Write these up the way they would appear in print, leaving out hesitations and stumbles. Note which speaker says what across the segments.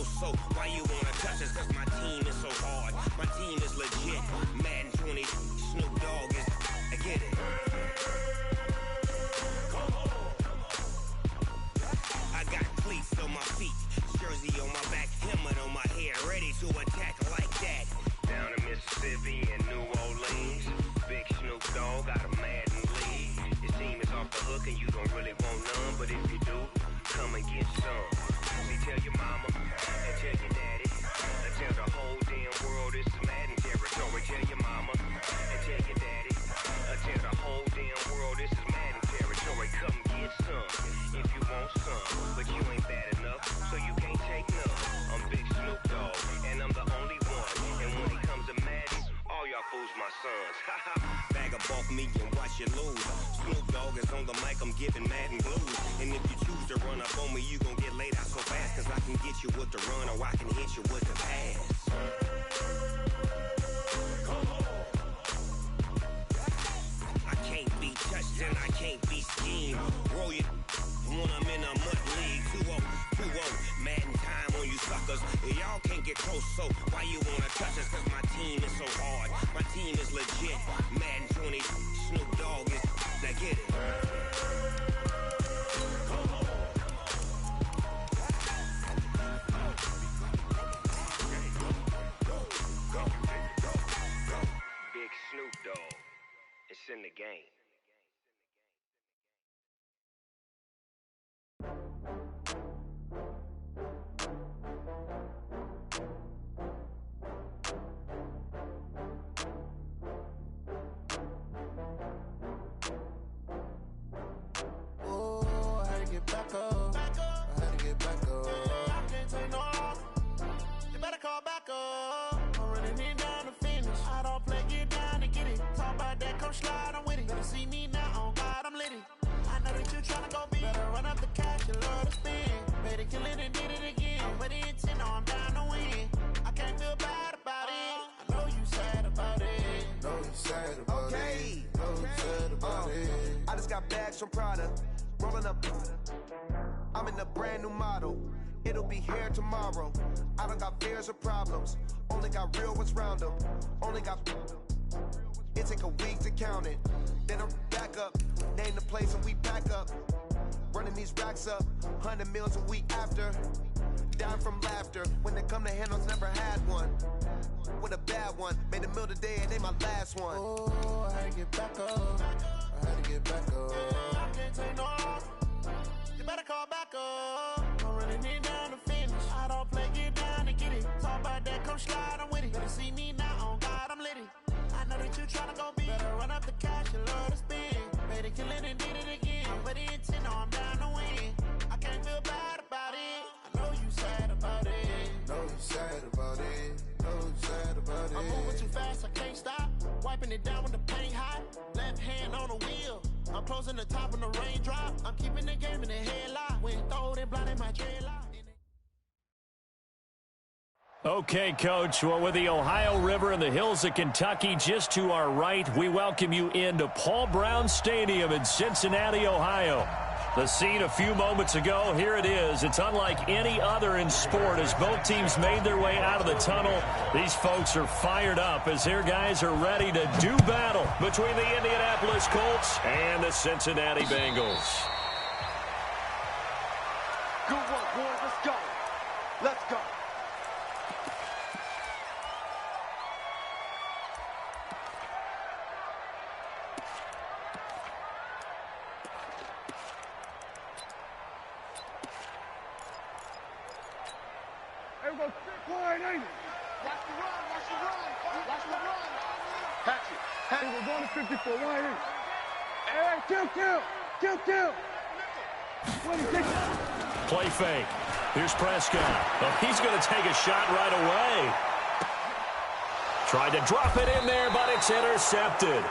Speaker 1: close, so why you wanna touch us? Cause my team is so hard. My team is legit. Madden 20, Snoop Dogg is, I get it. I got cleats on my feet, jersey on my back, helmet on my head, ready to attack like that. Down in Mississippi and New Orleans, big Snoop Dogg got a Madden league. His team is off the hook and you don't really want none, but if you do, come and get some. See, tell your mama and tell your daddy, and tell the whole damn world this is Madden territory. Tell your mama and tell your daddy, and tell the whole damn world this is Madden territory. Come get some if you want some, but you ain't bad enough, so you can't take none. I'm Big Snoop Dogg, and I'm the only one. And when it comes to Madden, all y'all fools my sons. Bag a bulk me and watch you lose. Snoop Dogg is on the mic, I'm giving Madden blues. And if you choose to run up on me, you gon' get laid out so fast. Cause I can get you with the run or I can hit you with the pass. I can't be touched and I can't be schemed. Roll you when I'm in a mud league. 2-0, 2-0, Madden time on you suckers. Y'all can't get close, so why you wanna touch us? Cause my team is so hard. My team is legit. Madden 20, Snoop Dogg is, now get it. Big Snoop Dogg, it's in the game.
Speaker 2: Back up. I had to get back up. I can't take no loss. You better call back up. I'm running it down to finish. I don't play, get down to get it. Talk about that, come slide, I'm with it. Better see me now, on God, I'm litty. I know that you tryna go big. Better run up the cash, you love to spin. Better kill it and did it again. I'm with the intent, no, I'm down to win. I can't feel bad about it. I know you sad about it.
Speaker 3: Know you sad about it. Know you sad about it. I just got bags from Prada. Rolling up, I'm in a brand new model. It'll be here tomorrow. I don't got fears or problems. Only got real ones round them. Only got. It take a week to count it. Then I'm back up. Name the place and we pack up. Running these racks up. 100 meals a week after. Down from laughter. When they come to handles, never had one. With a bad one. Made a meal today and they my last one.
Speaker 2: Oh, I had to get back up. I had to get back up. I can't take no loss. You better call back up. I'm running it down to finish. I don't play, get down to get it. Talk about that, come slide, I'm with it. Better see me now, on God, I'm litty. I know that you tryna go big. Better run up the cash, you love to spin. Better kill it and did it again. I'm with the intent, no, I'm down to win. I can't feel bad about it. I know you sad about it.
Speaker 3: Know you sad about it. Know you sad about it.
Speaker 2: I'm moving too fast, I can't stop. Wiping it down when the paint hot. Left hand on the wheel. I'm closing the top when the raindrop. I'm keeping the game in the headlock. When throwed and blinded my dreadlock.
Speaker 4: Okay, Coach. Well, with the Ohio River and the hills of Kentucky just to our right, we welcome you into Paul Brown Stadium in Cincinnati, Ohio. The scene a few moments ago, here it is. It's unlike any other in sport as both teams made their way out of the tunnel. These folks are fired up as their guys are ready to do battle between the Indianapolis Colts and the Cincinnati Bengals.
Speaker 5: Good work, boys. Let's go. Let's go.
Speaker 6: Watch the run, watch the run, watch the run.
Speaker 5: Hatch it.
Speaker 6: Hey, we're going to 54, wide in. Hey, kill.
Speaker 4: Play fake. Here's Prescott. Oh, he's going to take a shot right away. Tried to drop it in there, but it's intercepted.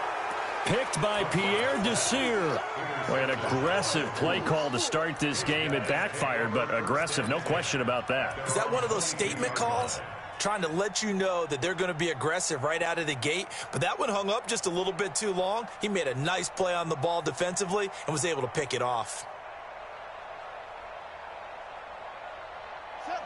Speaker 4: Picked by Pierre Desir. Boy, an aggressive play call to start this game. It backfired, but aggressive, no question about that.
Speaker 7: Is that one of those statement calls? Trying to let you know that they're going to be aggressive right out of the gate, but that one hung up just a little bit too long. He made a nice play on the ball defensively and was able to pick it off.
Speaker 6: Set,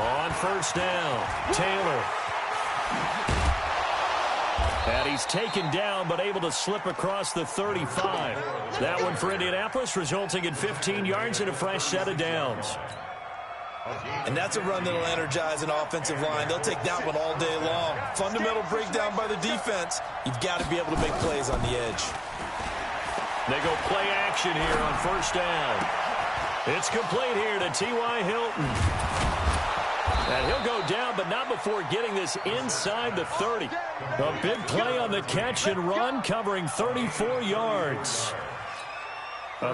Speaker 4: On first down, Taylor. And he's taken down, but able to slip across the 35. That one for Indianapolis, resulting in 15 yards and a fresh set of downs.
Speaker 7: And that's a run that'll energize an offensive line. They'll take that one all day long. Fundamental breakdown by the defense. You've got to be able to make plays on the edge.
Speaker 4: They go play action here on first down. It's complete here to T.Y. Hilton. And he'll go down, but not before getting this inside the 30. A big play on the catch and run, covering 34 yards.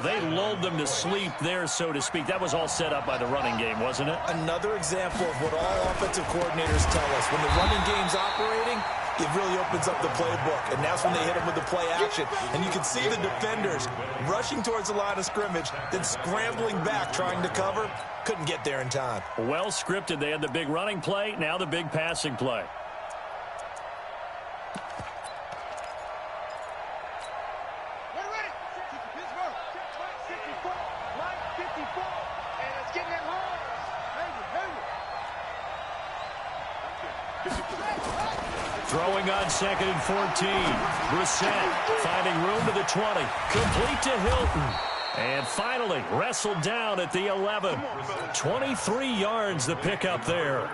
Speaker 4: They lulled them to sleep there, so to speak. That was all set up by the running game, wasn't it?
Speaker 7: Another example of what all offensive coordinators tell us. When the running game's operating, it really opens up the playbook, and that's when they hit them with the play action. And you can see the defenders rushing towards the line of scrimmage, then scrambling back, trying to cover. Couldn't get there in time.
Speaker 4: Well scripted. They had the big running play, now the big passing play. Throwing on 2nd and 14. Brissett finding room to the 20. Complete to Hilton. And finally wrestled down at the 11. 23 yards the pickup there.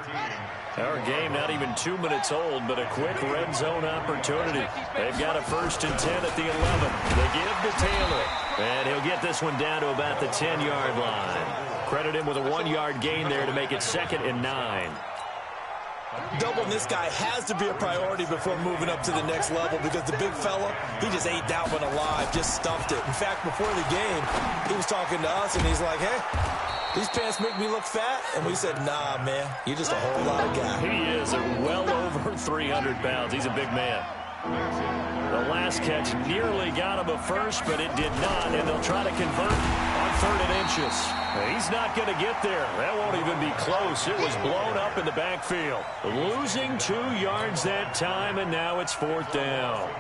Speaker 4: Our game not even 2 minutes old, but a quick red zone opportunity. They've got a 1st and 10 at the 11. They give to Taylor. And he'll get this one down to about the 10-yard line. Credit him with a 1-yard gain there to make it 2nd and 9.
Speaker 7: Doubling this guy has to be a priority before moving up to the next level, because the big fella, he just ate that one alive, just stuffed it. In fact, before the game, he was talking to us, and he's like, hey, these pants make me look fat? And we said, nah, man, you're just a whole lot of guy.
Speaker 4: He is well over 300 pounds. He's a big man. The last catch nearly got him a first, but it did not, and they'll try to convert on 3rd and inches. He's not going to get there. That won't even be close. It was blown up in the backfield. Losing 2 yards that time, and now it's 4th down.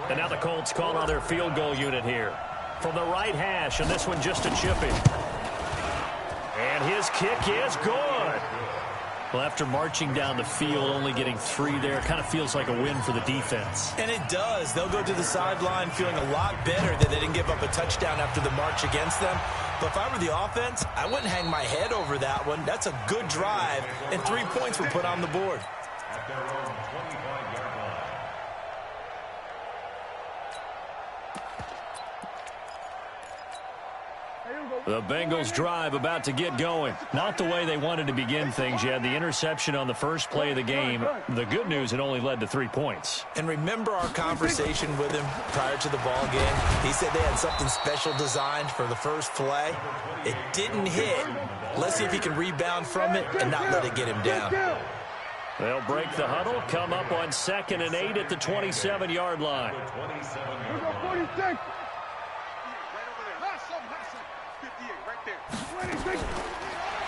Speaker 4: And now the Colts call on their field goal unit here. From the right hash, and this one just a chipping. And his kick is good. Well, after marching down the field, only getting 3 there, it kind of feels like a win for the defense.
Speaker 7: And it does. They'll go to the sideline feeling a lot better that they didn't give up a touchdown after the march against them. But if I were the offense, I wouldn't hang my head over that one. That's a good drive, and 3 points were put on the board.
Speaker 4: The Bengals drive about to get going. Not the way they wanted to begin things. You had the interception on the first play of the game. The good news, it only led to 3 points.
Speaker 7: And remember our conversation with him prior to the ball game? He said they had something special designed for the first play. It didn't hit. Let's see if he can rebound from it and not let it get him down.
Speaker 4: They'll break the huddle, come up on 2nd and 8 at the 27-yard line.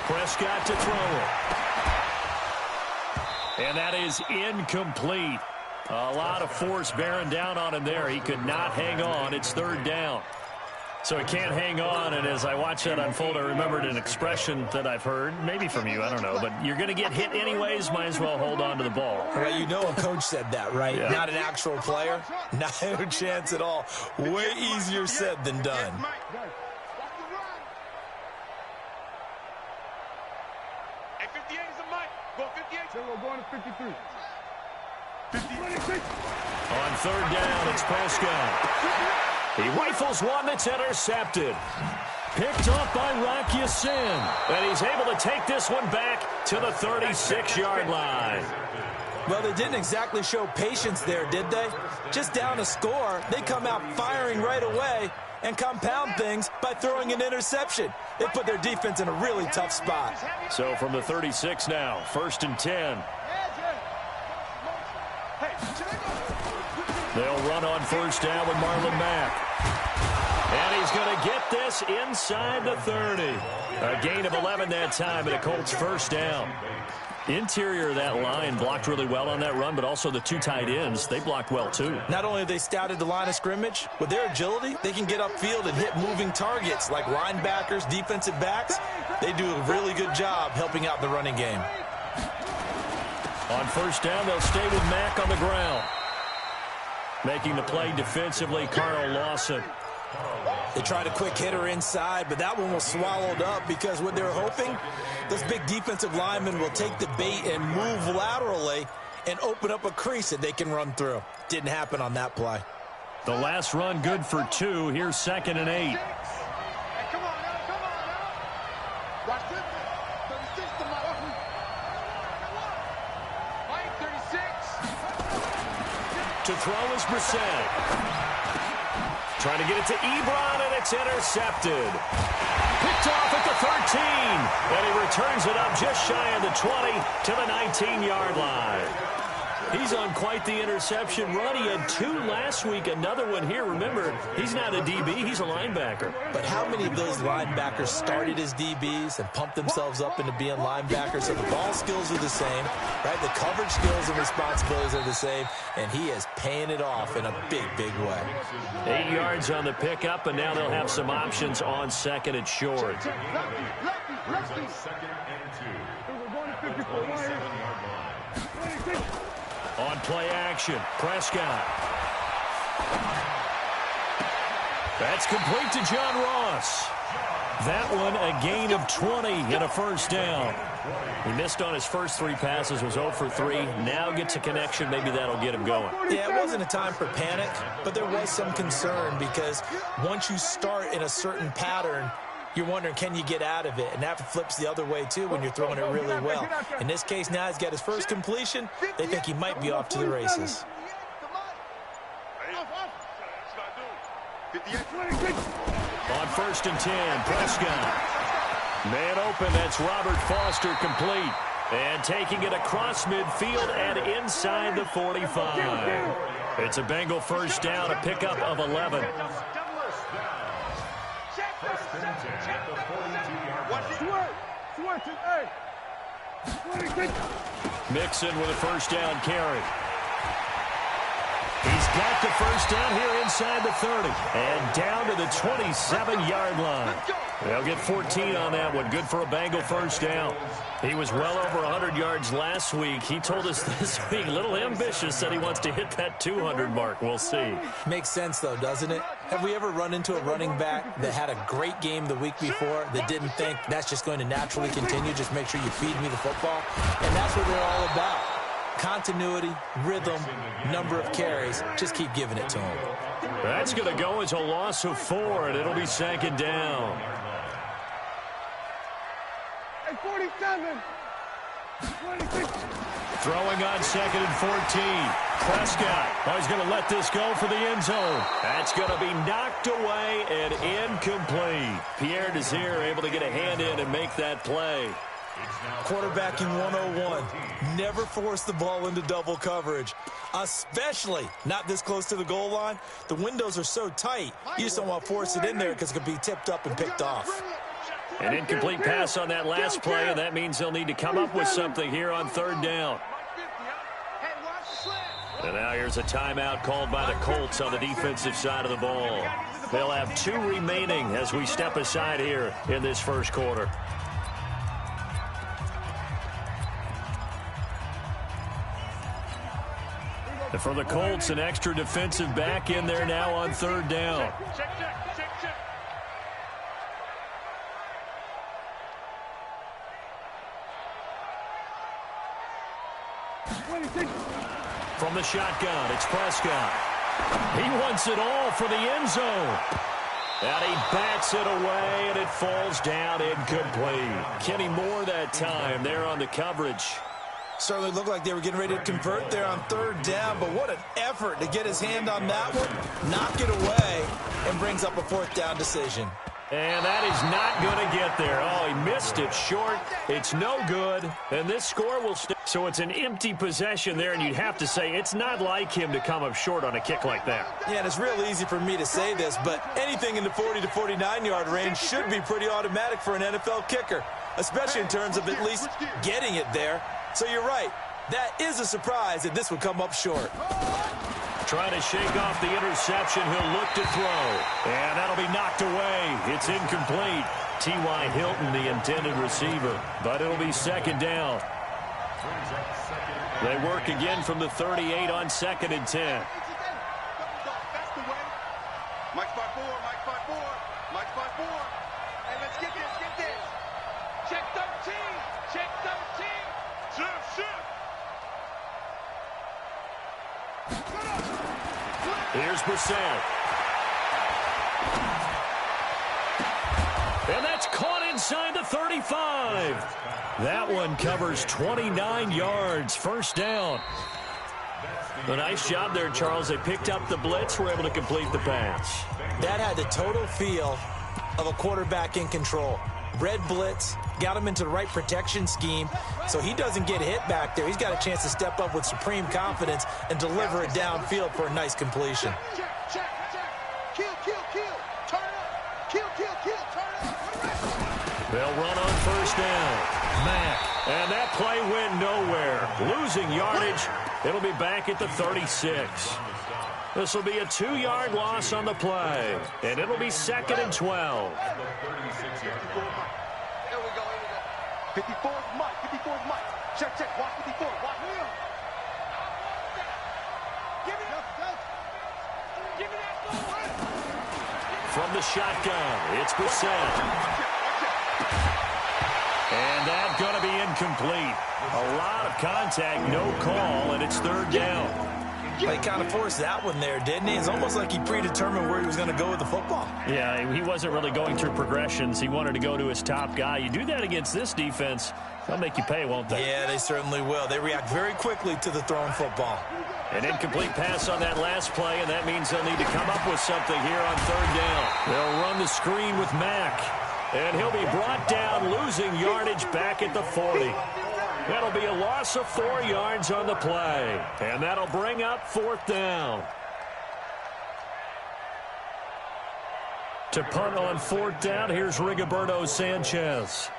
Speaker 4: Prescott to throw it. And that is incomplete. A lot of force bearing down on him there. He could not hang on. It's 3rd down. So he can't hang on, and as I watch that unfold, I remembered an expression that I've heard, maybe from you, I don't know, but you're going to get hit anyways, might as well hold on to the ball.
Speaker 7: Well, you know a coach said that, right?
Speaker 4: Yeah.
Speaker 7: Not an actual player. No chance at all. Way easier said than done.
Speaker 6: Hey, 58 is a mic. Go 58. We're going to 53. 56.
Speaker 4: On 3rd down, it's Prescott. He rifles one that's intercepted. Picked off by Rock Ya-Sin. And he's able to take this one back to the 36-yard line.
Speaker 7: Well, they didn't exactly show patience there, did they? Just down a score, they come out firing right away and compound things by throwing an interception. They put their defense in a really tough spot.
Speaker 4: So from the 36 now, 1st and 10. They'll run on 1st down with Marlon Mack. And he's going to get this inside the 30. A gain of 11 that time, and the Colts 1st down. Interior of that line blocked really well on that run, but also the two tight ends, they blocked well too.
Speaker 7: Not only have they scouted the line of scrimmage, with their agility, they can get upfield and hit moving targets like linebackers, defensive backs. They do a really good job helping out the running game.
Speaker 4: On first down, they'll stay with Mack on the ground. Making the play defensively, Carl Lawson.
Speaker 7: They tried a quick hitter inside, but that one was swallowed up because what they were hoping, those big defensive linemen will take the bait and move laterally and open up a crease that they can run through. Didn't happen on that play.
Speaker 4: The last run good for 2. Here's 2nd and 8.
Speaker 6: Hey, come on now. Watch this. 36 to my 36.
Speaker 4: To throw is Brissett. Trying to get it to Ebron, and it's intercepted. Picked off at the 13. And he returns it up just shy of the 20 to the 19-yard line. He's on quite the interception run. He had 2 last week, another one here. Remember, he's not a DB, he's a linebacker.
Speaker 7: But how many of those linebackers started as DBs and pumped themselves up into being linebackers? So the ball skills are the same, right? The coverage skills and responsibilities are the same, and he is paying it off in a big, big way.
Speaker 4: 8 yards on the pickup, and now they'll have some options on 2nd and short. On play action, Prescott. That's complete to John Ross. That one a gain of 20 and a first down. He missed on his first 3 passes, was 0 for 3. Now gets a connection. Maybe that'll get him going.
Speaker 7: Yeah, it wasn't a time for panic, but there was some concern because once you start in a certain pattern, you're wondering, can you get out of it? And that flips the other way, too, when you're throwing it really well. In this case, now he's got his first completion. They think he might be off to the races.
Speaker 4: On 1st and 10, Prescott. Man open, that's Robert Foster complete. And taking it across midfield and inside the 45. It's a Bengal first down, a pickup of 11. Mixon with a first down carry. He's got the first down here inside the 30. And down to the 27-yard line. They'll get 14 on that one. Good for a Bengal first down. He was well over 100 yards last week. He told us this week, a little ambitious, said he wants to hit that 200 mark. We'll see.
Speaker 7: Makes sense, though, doesn't it? Have we ever run into a running back that had a great game the week before that didn't think that's just going to naturally continue? Just make sure you feed me the football. And that's what they're all about. Continuity, rhythm, number of carries. Just keep giving it to him.
Speaker 4: That's going to go as a loss of 4, and it'll be 2nd down.
Speaker 6: 47. 26.
Speaker 4: Throwing on 2nd and 14. Prescott. Oh, he's going to let this go for the end zone. That's going to be knocked away and incomplete. Pierre Desir able to get a hand in and make that play.
Speaker 7: Quarterbacking 101. Never force the ball into double coverage, especially not this close to the goal line. The windows are so tight, you just don't want to force it in there because it could be tipped up and picked off.
Speaker 4: An incomplete pass on that last play, and that means they'll need to come up with something here on 3rd down. And now here's a timeout called by the Colts on the defensive side of the ball. They'll have 2 remaining as we step aside here in this first quarter. And for the Colts, an extra defensive back in there now on 3rd down. From the shotgun, it's Prescott. He wants it all for the end zone. And he bats it away, and it falls down incomplete. Kenny Moore that time there on the coverage.
Speaker 7: Certainly looked like they were getting ready to convert there on 3rd down, but what an effort to get his hand on that one, knock it away, and brings up a 4th down decision.
Speaker 4: And that is not going to get there. Oh, he missed it short. It's no good. And this score will stay. So it's an empty possession there, and you'd have to say it's not like him to come up short on a kick like that.
Speaker 7: Yeah, and it's real easy for me to say this, but anything in the 40 to 49-yard range should be pretty automatic for an NFL kicker, especially in terms of at least getting it there. So you're right. That is a surprise, and this would come up short.
Speaker 4: Trying to shake off the interception. He'll look to throw. And that'll be knocked away. It's incomplete. T.Y. Hilton, the intended receiver. But it'll be second down. They work again from the 38 on 2nd and 10.
Speaker 6: That's the way. Mike's by 4, Mike's by 4, Mike's by 4. And let's get this, get this. Check 13, check 13. Shift.
Speaker 4: Here's Brissett. And that's caught inside the 35. That one covers 29 yards. First down. A nice job there, Charles. They picked up the blitz, were able to complete the pass.
Speaker 7: That had the total feel of a quarterback in control. Red blitz, got him into the right protection scheme, so he doesn't get hit back there. He's got a chance to step up with supreme confidence and deliver it downfield for a nice completion.
Speaker 6: Check. Kill. Turn up. Kill, turn up.
Speaker 4: They'll run on first down. Mack. And that play went nowhere. Losing yardage. It'll be back at the 36. This will be a 2-yard loss on the play. And it'll be 2nd and 12.
Speaker 6: Here we go. 54th Mike. Check. Watch 54. Watch him. Give me that ball.
Speaker 4: From the shotgun, it's Brissett. And that's going to be incomplete. A lot of contact, no call, and it's 3rd down.
Speaker 7: He kind of forced that one there, didn't he? It's almost like he predetermined where he was going to go with the football.
Speaker 4: Yeah, he wasn't really going through progressions. He wanted to go to his top guy. You do that against this defense, they'll make you pay, won't they?
Speaker 7: Yeah, they certainly will. They react very quickly to the thrown football.
Speaker 4: An incomplete pass on that last play, and that means they'll need to come up with something here on 3rd down. They'll run the screen with Mack, and he'll be brought down, losing yardage back at the 40. That'll be a loss of 4 yards on the play, and that'll bring up 4th down. To punt on 4th down, here's Rigoberto Sanchez.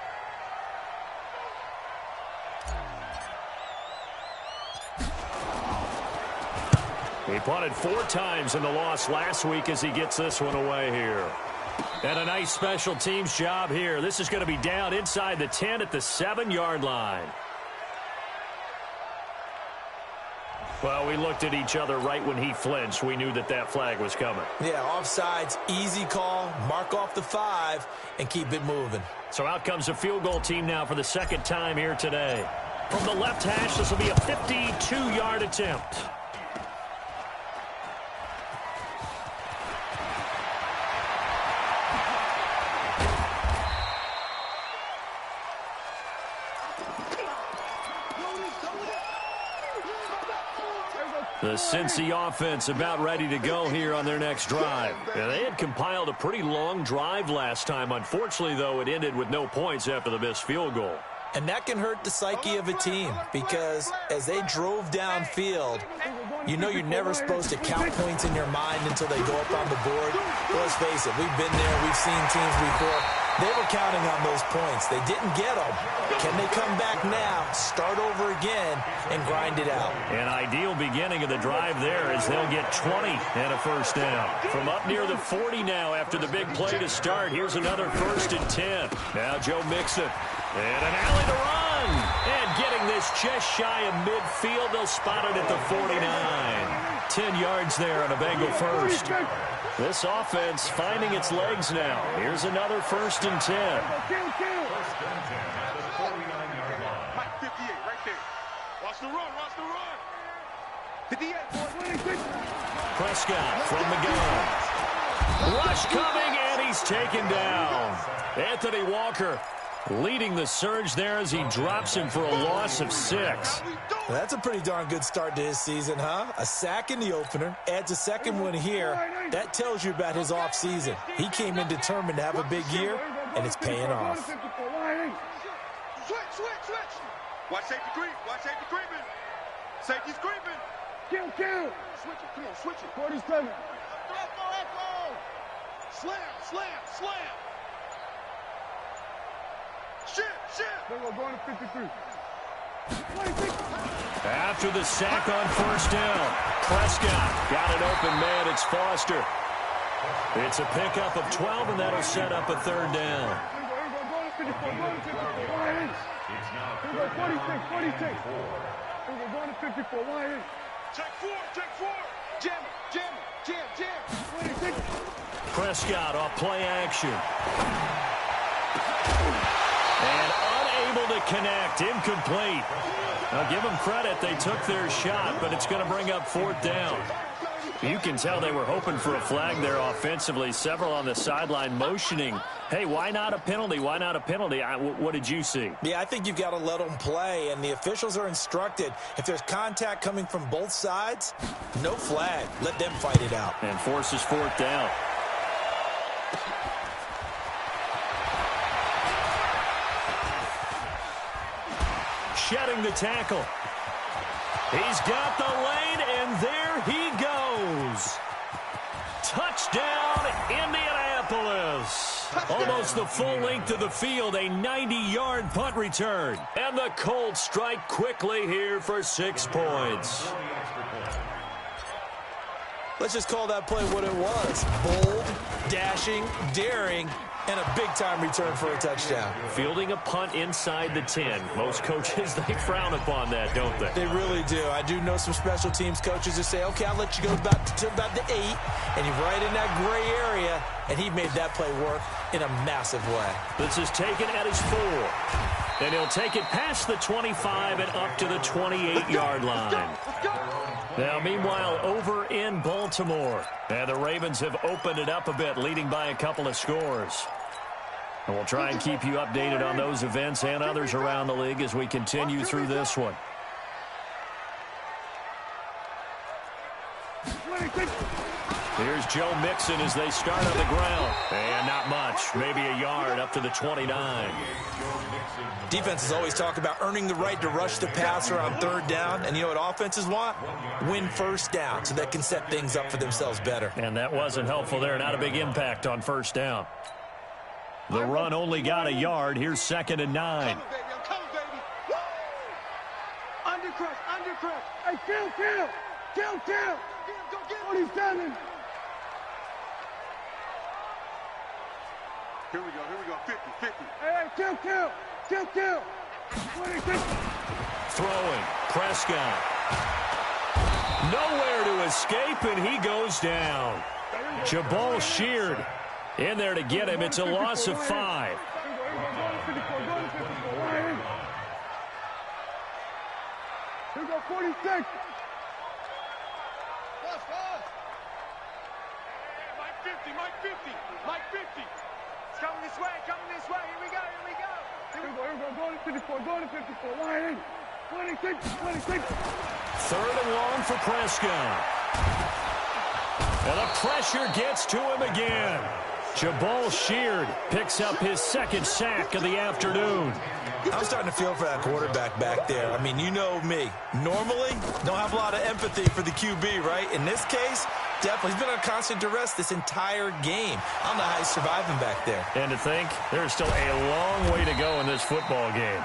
Speaker 4: He punted 4 times in the loss last week as he gets this one away here. And a nice special teams job here. This is going to be down inside the 10 at the 7-yard line. Well, we looked at each other right when he flinched. We knew that flag was coming.
Speaker 7: Yeah, offsides, easy call, mark off the 5, and keep it moving.
Speaker 4: So out comes a field goal team now for the 2nd time here today. From the left hash, this will be a 52-yard attempt. The Cincy offense about ready to go here on their next drive. And they had compiled a pretty long drive last time. Unfortunately, though, it ended with no points after the missed field goal.
Speaker 7: And that can hurt the psyche of a team because as they drove downfield, you know you're never supposed to count points in your mind until they go up on the board. Well, let's face it, we've been there, we've seen teams before. They were counting on those points. They didn't get them. Can they come back now, start over again, and grind it out?
Speaker 4: An ideal beginning of the drive there as they'll get 20 and a first down. From up near the 40 now after the big play to start, here's another 1st and 10. Now Joe Mixon. And an alley to run. And getting this just shy of midfield. They'll spot it at the 49. 10 yards there on a Bengal first. This offense finding its legs now. Here's another 1st and 10.
Speaker 6: Mike, 58, right there. Watch the run. 58.
Speaker 4: Prescott from the gun. Rush coming, and he's taken down. Anthony Walker leading the surge there as he drops him for a loss of 6.
Speaker 7: Well, that's a pretty darn good start to his season, huh? A sack in the opener, adds a 2nd one here. That tells you about his offseason. He came in determined to have a big year, and it's paying off.
Speaker 6: Switch. Watch safety creeping. Safety's creeping.
Speaker 5: Kill.
Speaker 6: Switch it. Come on, switch it.
Speaker 5: 47.
Speaker 6: Echo. Slam. Shit.
Speaker 5: Then we're going to 53.
Speaker 4: After the sack on first down, Prescott got an open man. It's Foster. It's a pickup of 12, and that'll set up a third down.
Speaker 5: 46. Check four. Jam.
Speaker 4: Prescott off play action. And unable to connect. Incomplete. Now give them credit. They took their shot, but it's going to bring up fourth down. You can tell they were hoping for a flag there offensively. Several on the sideline motioning. Hey, why not a penalty? Why not a penalty? What did you see?
Speaker 7: Yeah, I think you've got to let them play, and the officials are instructed. If there's contact coming from both sides, no flag. Let them fight it out.
Speaker 4: And forces fourth down. Shedding the tackle. He's got the lane, and there he goes. Touchdown, Indianapolis. Almost the full length of the field, a 90-yard punt return. And the Colts strike quickly here for 6 points.
Speaker 7: Let's just call that play what it was. Bold, dashing, daring, and a big-time return for a touchdown.
Speaker 4: Fielding a punt inside the 10. Most coaches, they frown upon that, don't they?
Speaker 7: They really do. I do know some special teams coaches who say, okay, I'll let you go about the 8, and you're right in that gray area, and he made that play work in a massive way.
Speaker 4: This is taken at his 4. And he'll take it past the 25 and up to the 28-yard line. Now, meanwhile, over in Baltimore. And the Ravens have opened it up a bit, leading by a couple of scores. And we'll try and keep you updated on those events and others around the league as we continue through this one. Here's Joe Mixon as they start on the ground. And not much. Maybe a yard up to the 29.
Speaker 7: Defenses always talk about earning the right to rush the passer on third down. And you know what offenses want? Win first down so they can set things up for themselves better.
Speaker 4: And that wasn't helpful there. Not a big impact on first down. The run only got a yard. Here's 2nd and 9.
Speaker 5: Come on, baby. Undercrush. Hey, kill. Go get him. 47. Here we go. 50. Hey, kill. 26.
Speaker 4: Throwing. Prescott. Nowhere to escape, and he goes down. Jabal Sheard in there to get him. It's a loss of 5.
Speaker 5: Here we go, 46. Mike 50. It's coming this way. Here we go. Going to 54. 26.
Speaker 4: 3rd and long for Prescott. And the pressure gets to him again. Jabal Sheard picks up his 2nd sack of the afternoon.
Speaker 7: I'm starting to feel for that quarterback back there. I mean, you know me. Normally, don't have a lot of empathy for the QB, right? In this case, definitely. He's been on constant duress this entire game. I don't know how he's surviving back there.
Speaker 4: And to think, there's still a long way to go in this football game.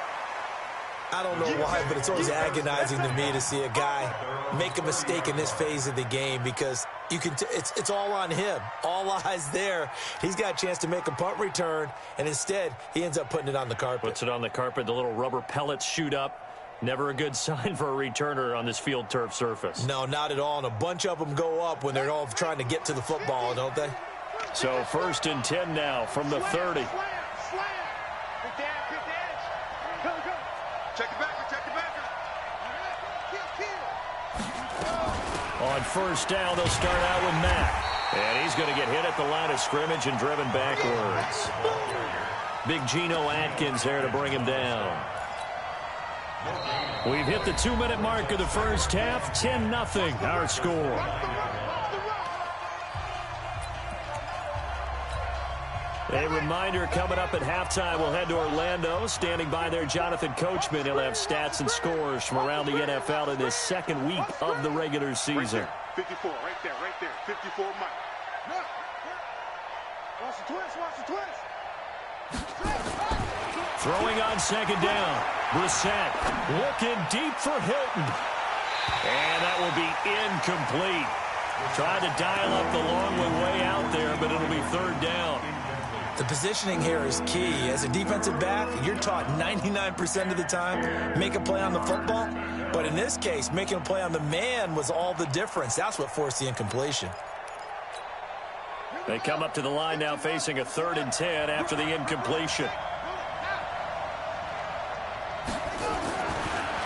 Speaker 7: I don't know why, but it's always agonizing to me to see a guy make a mistake in this phase of the game because you can. It's all on him. All eyes there. He's got a chance to make a punt return, and instead he ends up putting it on the carpet.
Speaker 4: Puts it on the carpet. The little rubber pellets shoot up. Never a good sign for a returner on this field turf surface.
Speaker 7: No, not at all. And a bunch of them go up when they're all trying to get to the football, don't they?
Speaker 4: So 1st and 10 now from the 30. On first down, they'll start out with Matt. And he's going to get hit at the line of scrimmage and driven backwards. Big Geno Atkins there to bring him down. We've hit the 2-minute mark of the first half. 10-0 our score. A reminder coming up at halftime, we'll head to Orlando. Standing by there, Jonathan Coachman. He'll have stats and scores from around the NFL in this 2nd week of the regular season.
Speaker 6: 54, right there. 54, Mike.
Speaker 5: Watch the twist.
Speaker 4: Throwing on 2nd down. Brissett looking deep for Hilton. And that will be incomplete. Tried to dial up the long way out there, but it'll be third down.
Speaker 7: The positioning here is key. As a defensive back, you're taught 99% of the time, make a play on the football. But in this case, making a play on the man was all the difference. That's what forced the incompletion.
Speaker 4: They come up to the line now facing a 3rd and 10 after the incompletion.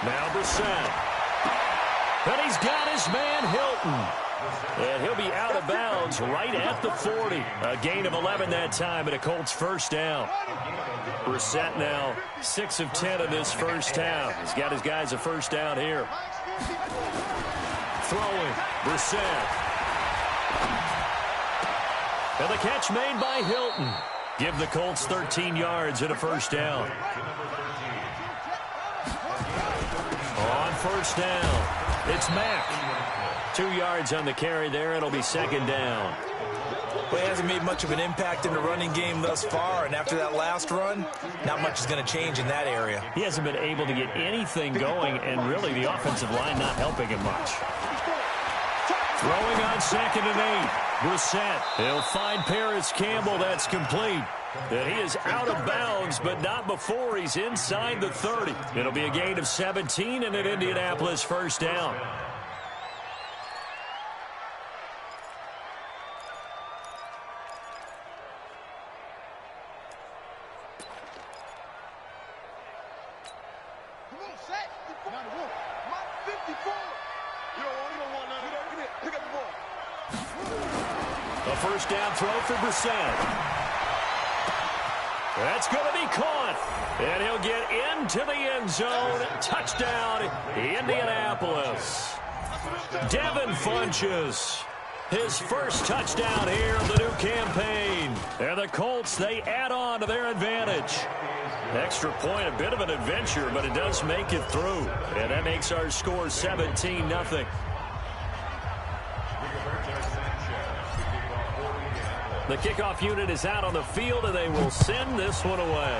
Speaker 4: Now Brissett. And he's got his man Hilton. And he'll be out of bounds right at the 40. A gain of 11 that time and a Colts first down. Brissett now 6 of 10 in this first half. He's got his guys a first down here. Throwing, Brissett. And the catch made by Hilton. Give the Colts 13 yards and a first down. On first down, it's Mack. 2 yards on the carry there. It'll be second down.
Speaker 7: Well, he hasn't made much of an impact in the running game thus far, and after that last run, not much is going to change in that area.
Speaker 4: He hasn't been able to get anything going, and really the offensive line not helping him much. Throwing on 2nd and 8. Brissett. He'll find Paris Campbell. That's complete. And he is out of bounds, but not before he's inside the 30. It'll be a gain of 17 and an Indianapolis first down. A first down throw for Brissett. That's going to be caught. And he'll get into the end zone. Touchdown, Indianapolis. Devin Funches. His first touchdown here of the new campaign. And the Colts, they add on to their advantage. Extra point, a bit of an adventure, but it does make it through. And that makes our score 17-0. The kickoff unit is out on the field, and they will send this one away.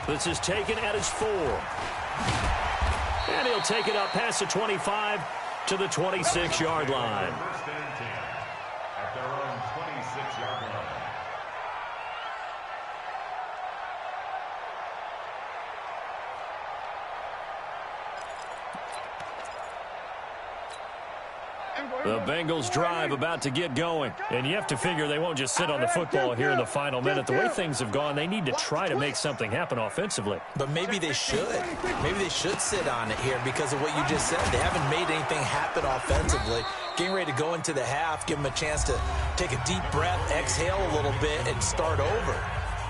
Speaker 4: This is taken at his 4. And he'll take it up past the 25 to the 26-yard line.
Speaker 8: At their own 26-yard line.
Speaker 4: The Bengals drive about to get going. And you have to figure they won't just sit on the football here in the final minute. The way things have gone, they need to try to make something happen offensively.
Speaker 7: But maybe they should. Maybe they should sit on it here because of what you just said. They haven't made anything happen offensively. Getting ready to go into the half, give them a chance to take a deep breath, exhale a little bit, and start over.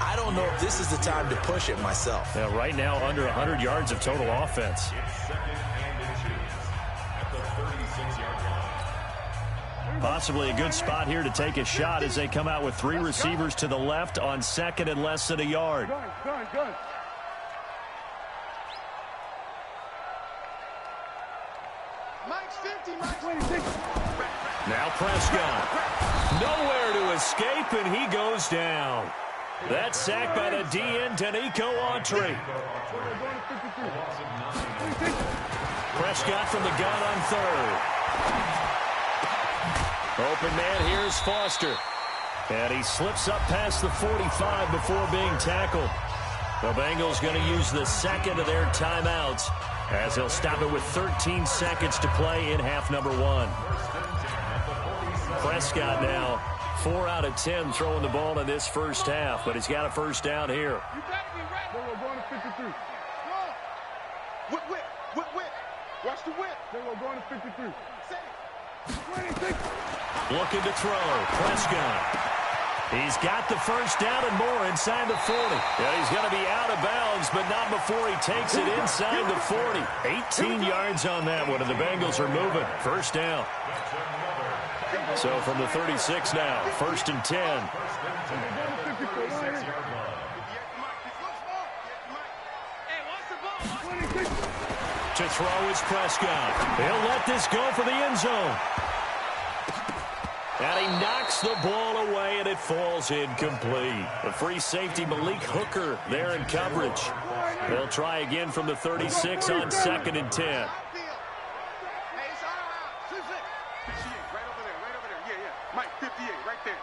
Speaker 7: I don't know if this is the time to push it myself.
Speaker 4: Yeah, right now, under 100 yards of total offense. Possibly a good spot here to take a shot as they come out with 3 receivers to the left on 2nd and less than a yard. Now Prescott. Nowhere to escape, and he goes down. That's sacked by the DN, Danico Autry. Prescott from the gun on 3rd. Open man, here's Foster. And he slips up past the 45 before being tackled. The Bengals going to use the 2nd of their timeouts as they'll stop it with 13 seconds to play in half number 1. Prescott now 4 out of 10 throwing the ball in this first half, but he's got a first down here.
Speaker 5: You better be ready. We're going to 53. Whip. Watch the whip. We're going to 53. 26.
Speaker 4: Looking to throw. Prescott. He's got the first down and more inside the 40. Yeah, he's going to be out of bounds, but not before he takes it inside the 40. 18 yards on that one, and the Bengals are moving. First down. So from the 36 now, 1st and 10. To throw is Prescott. He'll let this go for the end zone. And he knocks the ball away, and and it falls incomplete. The free safety, Malik Hooker, there in coverage. They'll try again from the 36 on 2nd and 10.
Speaker 6: Mike, 58, right there.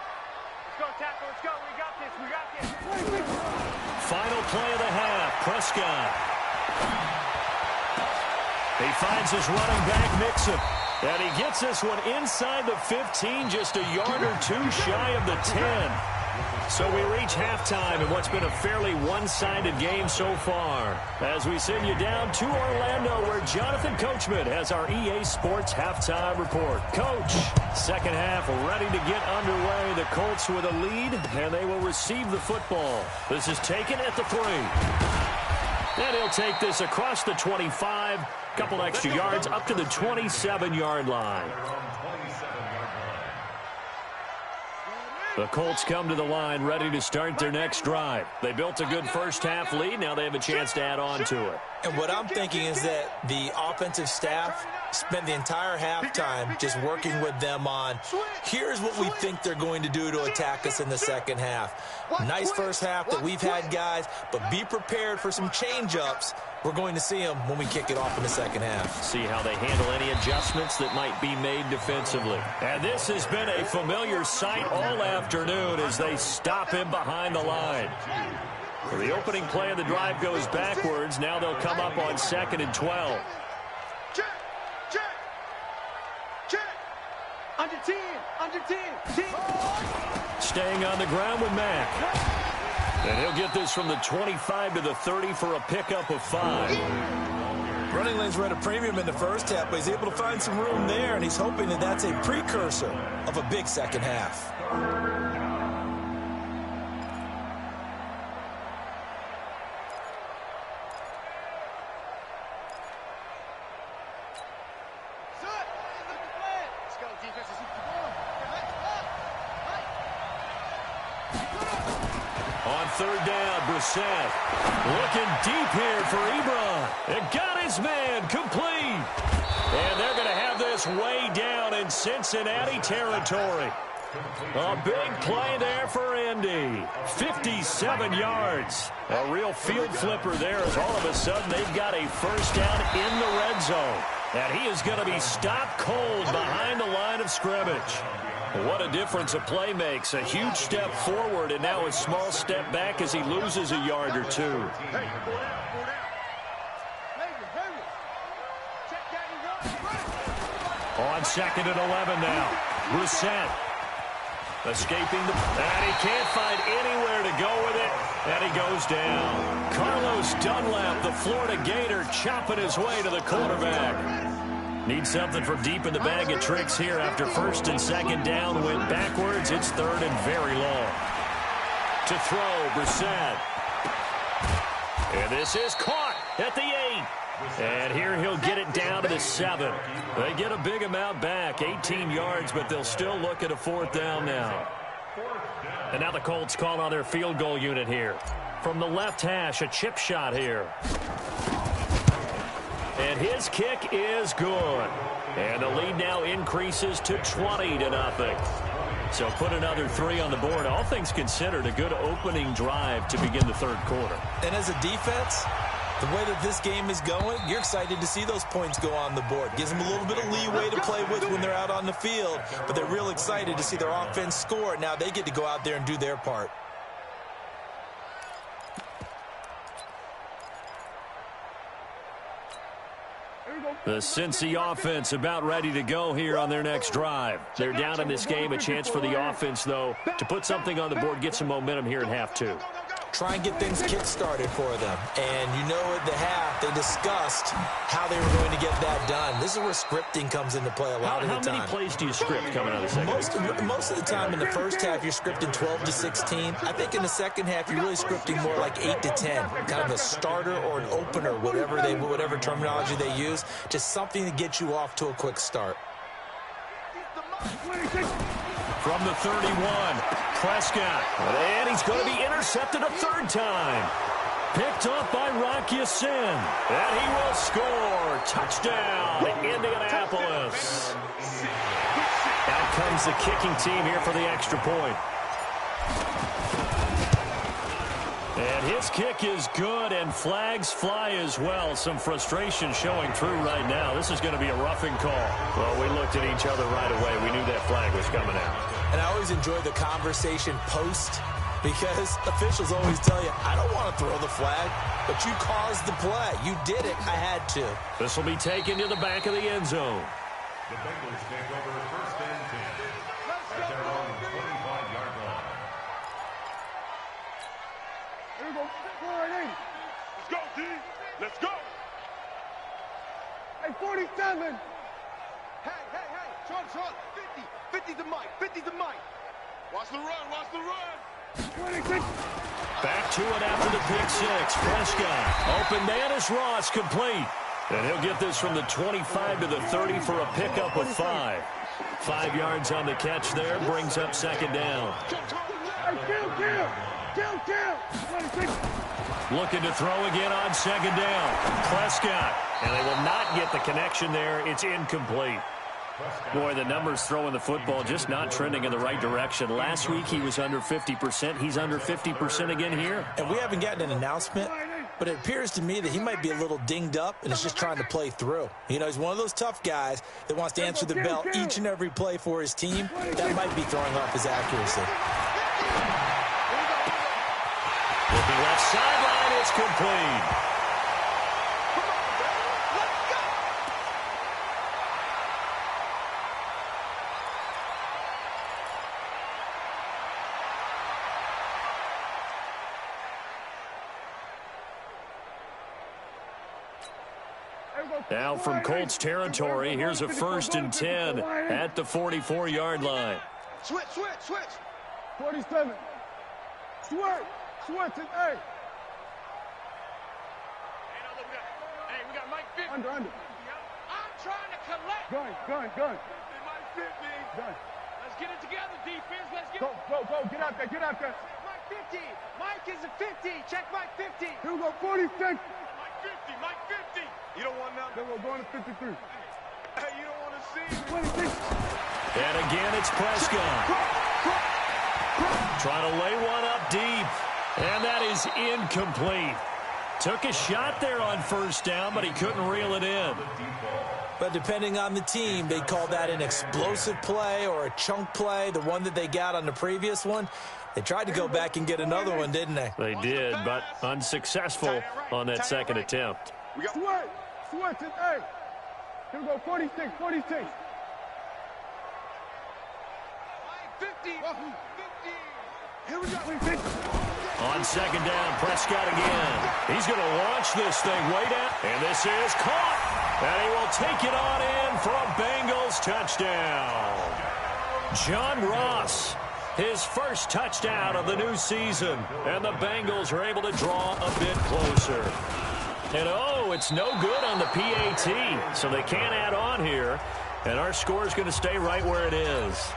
Speaker 5: Let's go, tackle. Let's go. We got this. We got this.
Speaker 4: Final play of the half. Prescott. He finds his running back, Mixon. And he gets this one inside the 15, just a yard or two shy of the 10. So we reach halftime in what's been a fairly one-sided game so far. As we send you down to Orlando, where Jonathan Coachman has our EA Sports halftime report. Coach, second half ready to get underway. The Colts with a lead, and they will receive the football. This is taken at the 3. And he'll take this across the 25, couple extra yards up to the 27-yard line. The Colts come to the line ready to start their next drive. They built a good first-half lead. Now they have a chance to add on to it.
Speaker 7: And what I'm thinking is that the offensive staff spent the entire halftime just working with them on, here's what we think they're going to do to attack us in the second half. Nice first half that we've had, guys, but be prepared for some change-ups. We're going to see them when we kick it off in the second half.
Speaker 4: See how they handle any adjustments that might be made defensively. And this has been a familiar sight all afternoon as they stop him behind the line. So the opening play of the drive goes backwards. Now they'll come up on 2nd and 12.
Speaker 5: Check. Under 10. Under 10. 10.
Speaker 4: Staying on the ground with Mack. And he'll get this from the 25 to the 30 for a pickup of 5.
Speaker 7: Running lanes were at a premium in the first half, but he's able to find some room there, and he's hoping that that's a precursor of a big second half.
Speaker 4: On third down, Brissett looking deep here for Ebron. It got his man complete. And they're going to have this way down in Cincinnati territory. A big play there for Indy. 57 yards. A real field flipper there as all of a sudden they've got a first down in the red zone. And he is going to be stopped cold behind the line of scrimmage. What a difference a play makes. A huge step forward and now a small step back as he loses a yard or two. On 2nd and 11 now. Brissett escaping and he can't find anywhere to go with it. And he goes down. Carlos Dunlap, the Florida Gator, chopping his way to the quarterback. Need something from deep in the bag of tricks here after 1st and 2nd down. Went backwards. It's 3rd and very long. To throw, Brissett. And this is caught at the 8. And here he'll get it down to the 7. They get a big amount back, 18 yards, but they'll still look at a 4th down now. And now the Colts call on their field goal unit here. From the left hash, a chip shot here. And his kick is good. And the lead now increases to 20-0. So put another 3 on the board. All things considered, a good opening drive to begin the 3rd quarter.
Speaker 7: And as a defense, the way that this game is going, you're excited to see those points go on the board. Gives them a little bit of leeway to play with when they're out on the field. But they're real excited to see their offense score. Now they get to go out there and do their part.
Speaker 4: The Cincy offense about ready to go here on their next drive. They're down in this game. A chance for the offense, though, to put something on the board, get some momentum here in half 2.
Speaker 7: Try and get things kick-started for them. And you know at the half, they discussed how they were going to get that done. This is where scripting comes into play a lot of the time.
Speaker 4: How many plays do you script coming out of the second?
Speaker 7: Most of the time in the first half, you're scripting 12 to 16. I think in the second half, you're really scripting more like 8 to 10. Kind of a starter or an opener, whatever terminology they use. Just something to get you off to a quick start.
Speaker 4: From the 31, Prescott. And he's going to be intercepted a 3rd time. Picked off by Rock Ya-Sin. And he will score. Touchdown, Indianapolis. Out comes the kicking team here for the extra point. And his kick is good, and flags fly as well. Some frustration showing through right now. This is going to be a roughing call. Well, we looked at each other right away. We knew that flag was coming out.
Speaker 7: And I always enjoy the conversation post, because officials always tell you, I don't want to throw the flag, but you caused the play. You did it. I had to.
Speaker 4: This will be taken to the back of the end zone.
Speaker 8: The Bengals take over first and 10 at their own 25-yard line.
Speaker 5: Here we go. 480. Let's go, D. Let's go. Hey, 47.
Speaker 6: Hey. Sean. 50. 50 to Mike. 50 to Mike. Watch the run.
Speaker 5: 26.
Speaker 4: Back to it after the pick six. Prescott. Open man is Ross, complete. And he'll get this from the 25 to the 30 for a pickup of 5. 5 yards on the catch there, brings up second down.
Speaker 5: Hey, kill. 26.
Speaker 4: Looking to throw again on second down. Prescott. And they will not get the connection there. It's incomplete. Boy, the numbers throwing the football just not trending in the right direction. Last week he was under 50%. He's under 50% again here.
Speaker 7: And we haven't gotten an announcement, but it appears to me that he might be a little dinged up and is just trying to play through. You know, he's one of those tough guys that wants to answer the bell each and every play for his team. That might be throwing off his accuracy.
Speaker 4: Looking left sideline, it's complete. Now from Colts territory, here's a 1st and 10 at the 44-yard line.
Speaker 6: Switch.
Speaker 5: 47. Switch it, hey.
Speaker 6: Hey, we got Mike 50.
Speaker 5: Under.
Speaker 6: I'm trying to collect.
Speaker 5: Gun.
Speaker 6: Mike 50.
Speaker 5: Gun.
Speaker 6: Let's get it together, defense. Let's get
Speaker 5: Go. Get out there.
Speaker 6: Mike 50. Mike is a 50. Check Mike 50.
Speaker 5: Here we go, 46.
Speaker 6: Mike 50. You don't want nothing.
Speaker 5: Then we're going to 53.
Speaker 6: Hey, you don't want to see.
Speaker 5: 26.
Speaker 4: And again, it's Prescott. Trying to lay one up deep. And that is incomplete. Took a shot there on 1st down, but he couldn't reel it in.
Speaker 7: But depending on the team, they call that an explosive play or a chunk play, the one that they got on the previous one. They tried to go back and get another one, didn't they?
Speaker 4: They did, but unsuccessful on that second attempt.
Speaker 5: Switch it, hey. Here we go, 46.
Speaker 6: Mike 50.
Speaker 5: Here we go.
Speaker 4: On second down, Prescott again. He's going to launch this thing way down. And this is caught. And he will take it on in for a Bengals touchdown. John Ross, his first touchdown of the new season. And the Bengals are able to draw a bit closer. And it's no good on the PAT. So they can't add on here. And our score is going to stay right where it is.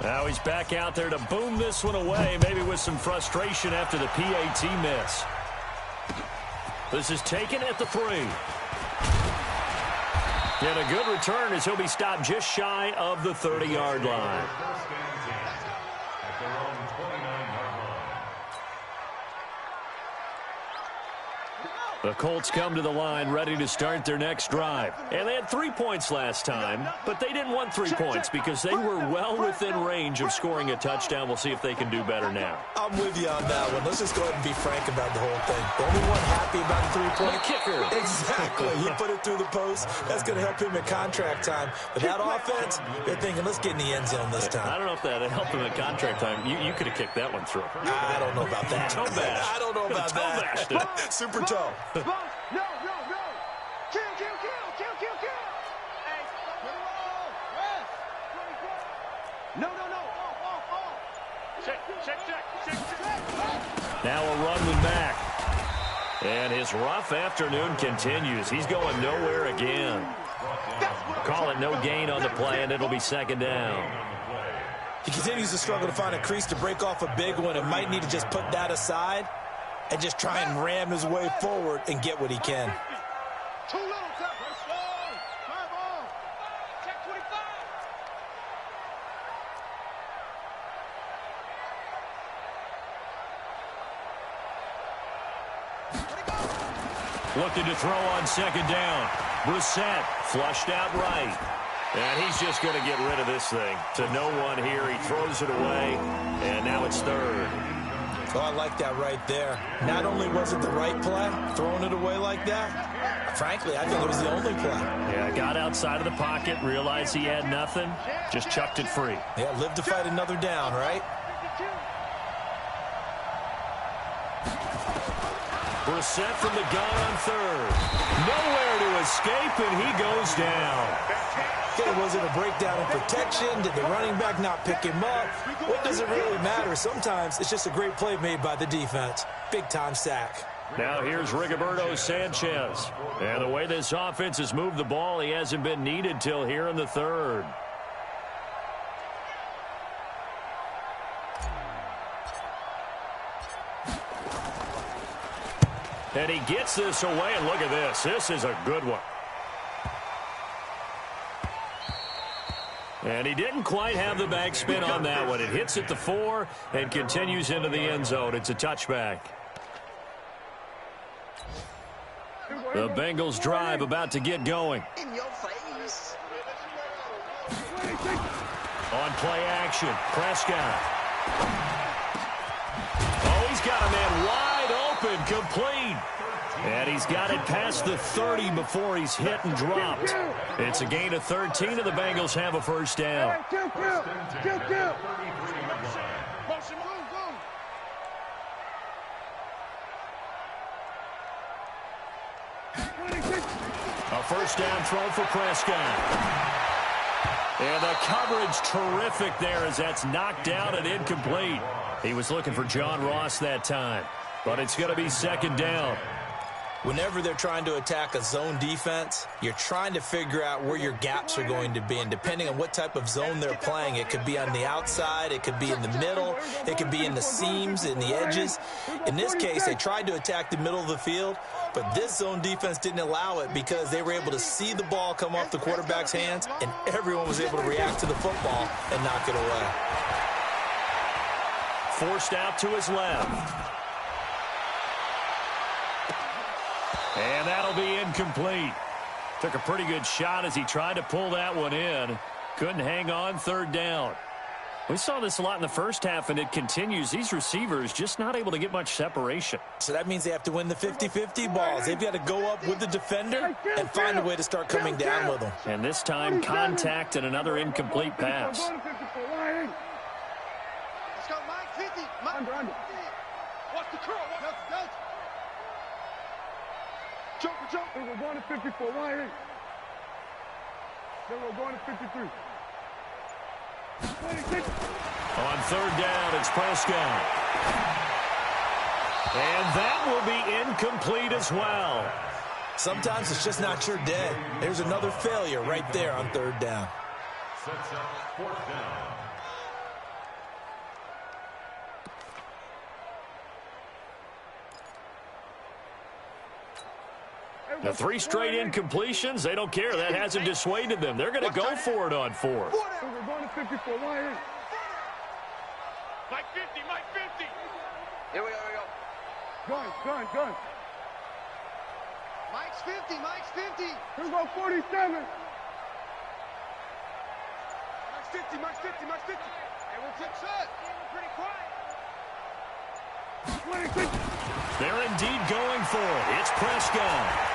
Speaker 4: Now he's back out there to boom this one away, maybe with some frustration after the PAT miss. This is taken at the 3. And a good return as he'll be stopped just shy of the 30-yard line. The Colts come to the line ready to start their next drive. And they had 3 points last time, but they didn't want 3 points because they were well within range of scoring a touchdown. We'll see if they can do better now.
Speaker 7: I'm with you on that one. Let's just go ahead and be frank about the whole thing. The only one happy about the 3-point
Speaker 4: kicker.
Speaker 7: Exactly. He put it through the post. That's going to help him at contract time. But that offense, they're thinking, let's get in the end zone this time.
Speaker 4: I don't know if that helped him at contract time. You could have kicked that one through.
Speaker 7: I don't know about that.
Speaker 4: Toe bash.
Speaker 7: I don't know about that. Super toe.
Speaker 6: No. Kill. Hey, rest. No. Check.
Speaker 4: Now a run with Mack. And his rough afternoon continues. He's going nowhere again. Call it no gain on the play, and it'll be second down.
Speaker 7: He continues to struggle to find a crease to break off a big one and might need to just put that aside and just try and ram his way forward and get what he can.
Speaker 5: Too little, sir. Let's go. My ball. Check 25.
Speaker 4: Looking to throw on second down. Brissett flushed out right. And he's just going to get rid of this thing. To no one here. He throws it away. And now it's third.
Speaker 7: Oh, I like that right there. Not only was it the right play, throwing it away like that, frankly, I think it was the only play.
Speaker 4: Yeah, got outside of the pocket, realized he had nothing, just chucked it free.
Speaker 7: Yeah, live to fight another down, right?
Speaker 4: Brissett from the gun on third. Nowhere to escape, and he goes down.
Speaker 7: Okay, was it a breakdown in protection? Did the running back not pick him up? What does it really matter? Sometimes it's just a great play made by the defense. Big-time sack.
Speaker 4: Now here's Rigoberto Sanchez. And the way this offense has moved the ball, he hasn't been needed till here in the third. And he gets this away, and look at this. This is a good one. And he didn't quite have the backspin on that one. It hits at the 4 and continues into the end zone. It's a touchback. The Bengals drive about to get going.
Speaker 5: In your face.
Speaker 4: On play action, Prescott. Oh, he's got a man wide open, complete. And he's got it past the 30 before he's hit and dropped. It's a gain of 13, and the Bengals have a first down.
Speaker 5: Kill. Motion, move.
Speaker 4: A first down throw for Prescott. And the coverage terrific there as that's knocked out and incomplete. He was looking for John Ross that time, but it's going to be second down.
Speaker 7: Whenever they're trying to attack a zone defense, you're trying to figure out where your gaps are going to be. And depending on what type of zone they're playing, it could be on the outside, it could be in the middle, it could be in the seams, in the edges. In this case, they tried to attack the middle of the field, but this zone defense didn't allow it because they were able to see the ball come off the quarterback's hands, and everyone was able to react to the football and knock it away.
Speaker 4: Forced out to his left. And that'll be incomplete. Took a pretty good shot as he tried to pull that one in. Couldn't hang on, third down. We saw this a lot in the first half, and it continues. These receivers just not able to get much separation.
Speaker 7: So that means they have to win the 50-50 balls. They've got to go up with the defender and find a way to start coming down with them.
Speaker 4: And this time, contact and another incomplete pass.
Speaker 5: Let's go, Mike 50. Mike 50. What's the curl? Go. Jump. Then we're going to 54. Then we're going to 53. 26.
Speaker 4: On third down, it's Prescott. And that will be incomplete as well.
Speaker 7: Sometimes it's just not your day. There's another failure right there on third down.
Speaker 8: Sets up fourth down.
Speaker 4: The 3 straight incompletions, they don't care. That hasn't dissuaded them. They're going to go for it on 4th.
Speaker 5: We're going to 54. Mike 50. Here we go. Gun. Mike's 50. Here we go, 47. Mike's 50. And we'll take shot. Pretty quiet. 26.
Speaker 4: They're indeed going for it. It's Prescott.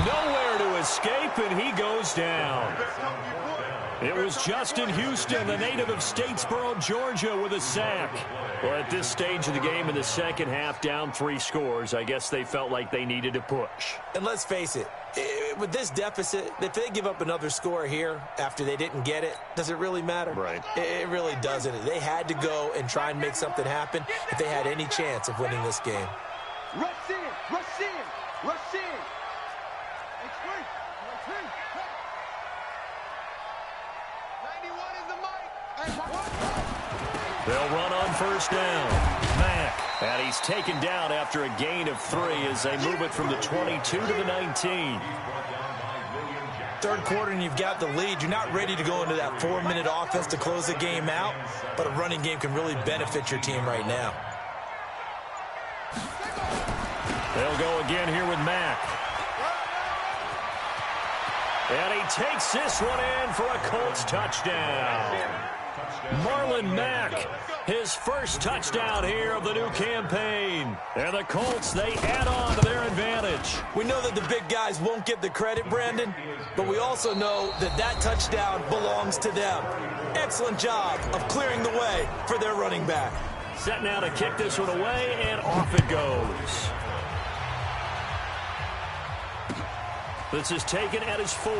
Speaker 4: Nowhere to escape, and he goes down. It was Justin Houston, the native of Statesboro, Georgia, with a sack. Well, at this stage of the game in the second half, down 3 scores, I guess they felt like they needed to push.
Speaker 7: And let's face it, with this deficit, if they give up another score here after they didn't get it, does it really matter?
Speaker 4: Right.
Speaker 7: It really doesn't. They had to go and try and make something happen if they had any chance of winning this game.
Speaker 5: Rush in. It's free. 91 is the mic.
Speaker 4: They'll run on first down. Mack And he's taken down after a gain of 3 as they move it from the 22 to the 19.
Speaker 7: Third quarter and you've got the lead. You're not ready to go into that 4-minute offense to close the game out, but a running game can really benefit your team right now.
Speaker 4: They'll go again here with Mack. And he takes this one in for a Colts touchdown. Marlon Mack, his first touchdown here of the new campaign. And the Colts, they add on to their advantage.
Speaker 7: We know that the big guys won't get the credit, Brandon, but we also know that that touchdown belongs to them. Excellent job of clearing the way for their running back.
Speaker 4: Set now to kick this one away, and off it goes. This is taken at his 4.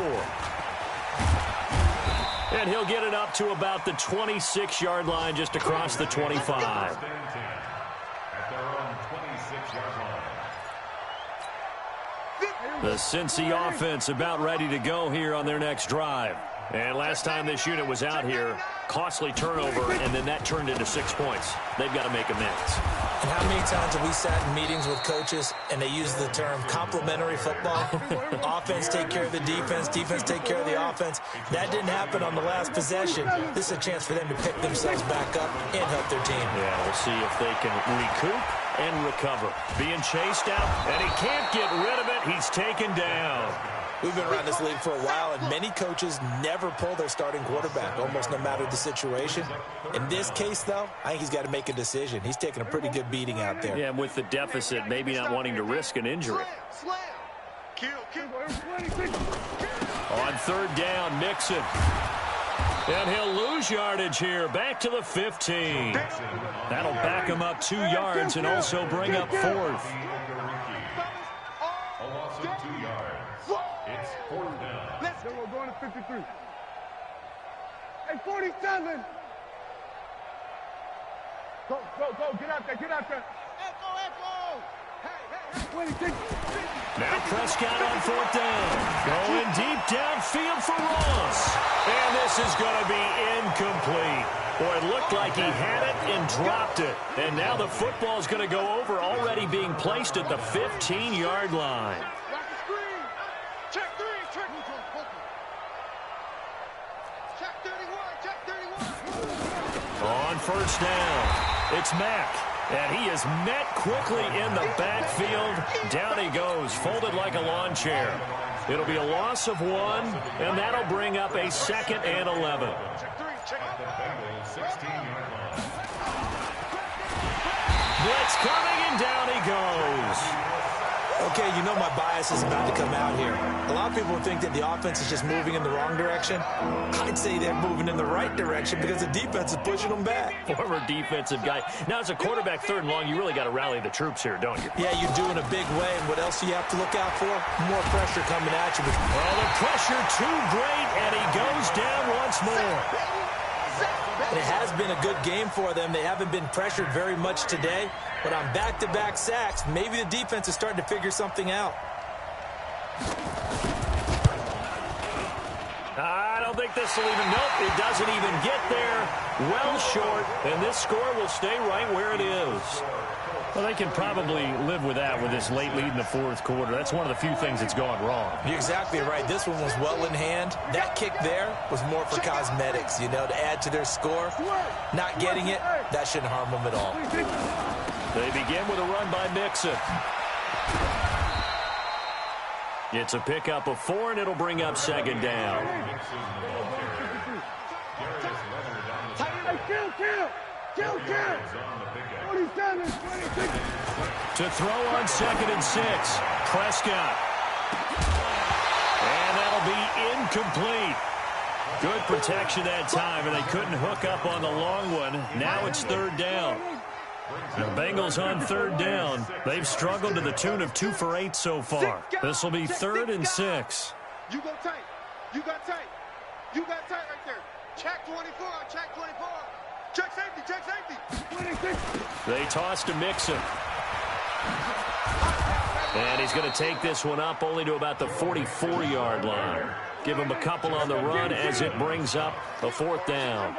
Speaker 4: And he'll get it up to about the 26-yard line, just across the 25.
Speaker 8: At their own 26-yard line.
Speaker 4: The Cincy offense about ready to go here on their next drive. And last time this unit was out here, costly turnover, and then that turned into 6 points. They've got to make amends.
Speaker 7: And how many times have we sat in meetings with coaches and they use the term complementary football? Offense take care of the defense, defense take care of the offense. That didn't happen on the last possession. This is a chance for them to pick themselves back up and help their team.
Speaker 4: Yeah, we'll see if they can recoup and recover. Being chased out, and he can't get rid of it. He's taken down.
Speaker 7: We've been around this league for a while, and many coaches never pull their starting quarterback, almost no matter the situation. In this case, though, I think he's got to make a decision. He's taking a pretty good beating out there.
Speaker 4: Yeah, and with the deficit, maybe not wanting to risk an injury. On third down, Mixon. And he'll lose yardage here, back to the 15. That'll back him up 2 yards and also bring up 4th.
Speaker 8: A loss of 2 yards. It's 4th down.
Speaker 5: Then we're going to 53. Hey, 47. Go, get out there. Echo. Hey. 26.
Speaker 4: Now Prescott on 4th down. Going deep downfield for Ross. And this is going to be incomplete. Boy, it looked like he had it and dropped it. And now the football is going to go over, already being placed at the 15-yard line.
Speaker 5: Check 31.
Speaker 4: On first down, it's Mack. And he is met quickly in the backfield. Down he goes, folded like a lawn chair. It'll be a loss of 1, and that'll bring up a 2nd and 11.
Speaker 8: The Bengals 16-yard line.
Speaker 4: Blitz coming, and down he goes.
Speaker 7: Okay, you know my bias is about to come out here. A lot of people think that the offense is just moving in the wrong direction. I'd say they're moving in the right direction because the defense is pushing them back.
Speaker 4: Former defensive guy. Now, as a quarterback, 3rd and long, you really got to rally the troops here, don't you?
Speaker 7: Yeah, you do in a big way. And what else do you have to look out for? More pressure coming at you.
Speaker 4: Well, the pressure too great, and he goes down once more.
Speaker 7: And it has been a good game for them. They haven't been pressured very much today. But on back-to-back sacks, maybe the defense is starting to figure something out.
Speaker 4: I don't think this will even, nope, it doesn't even get there. Well short, and this score will stay right where it is. Well, they can probably live with that with this late lead in the 4th quarter. That's one of the few things that's gone wrong.
Speaker 7: You're exactly right. This one was well in hand. That kick there was more for cosmetics, you know, to add to their score. Not getting it, that shouldn't harm them at all.
Speaker 4: They begin with a run by Mixon. It's a pickup of 4, and it'll bring up 2nd down.
Speaker 5: Kill. 47, 26.
Speaker 4: To throw on 2nd and 6. Prescott. And that'll be incomplete. Good protection that time, and they couldn't hook up on the long one. Now it's 3rd down. The Bengals on 3rd down. They've struggled to the tune of 2 for 8 so far. This will be 3rd and 6.
Speaker 5: You go tight. You got tight right there. Check 24. Check safety. 26.
Speaker 4: They toss to Mixon. And he's going to take this one up only to about the 44-yard line. Give him a couple on the run as it brings up a 4th down.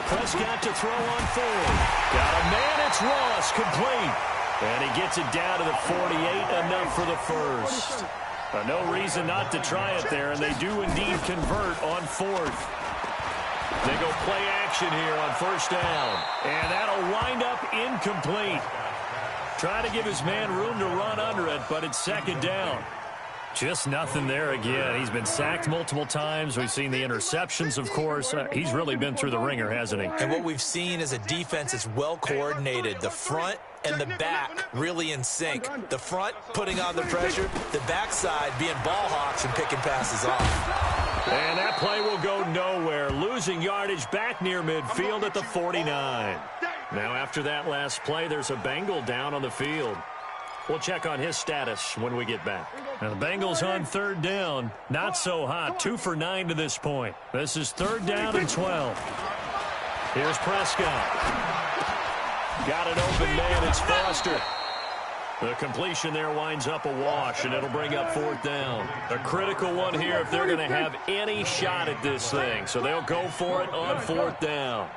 Speaker 4: Prescott to throw on fourth. Got a man, it's Ross, complete. And he gets it down to the 48, enough for the first. No reason not to try it there, and they do indeed convert on fourth. They go play action here on first down. And that'll wind up incomplete. Try to give his man room to run under it, but it's second down. Just nothing there again. He's been sacked multiple times. We've seen the interceptions, of course. He's really been through the ringer, hasn't he?
Speaker 7: And what we've seen is a defense that's well coordinated. The front and the back really in sync. The front putting on the pressure, the backside being ball hawks and picking passes off.
Speaker 4: And that play will go nowhere. Losing yardage back near midfield at the 49. Now after that last play, there's a Bengal down on the field. We'll check on his status when we get back. Now the Bengals on third down. Not so hot. 2 for 9 to this point. This is third down and 12. Here's Prescott. Got an open man. It's Foster. The completion there winds up a wash, and it'll bring up fourth down. A critical one here if they're going to have any shot at this thing. So they'll go for it on fourth down.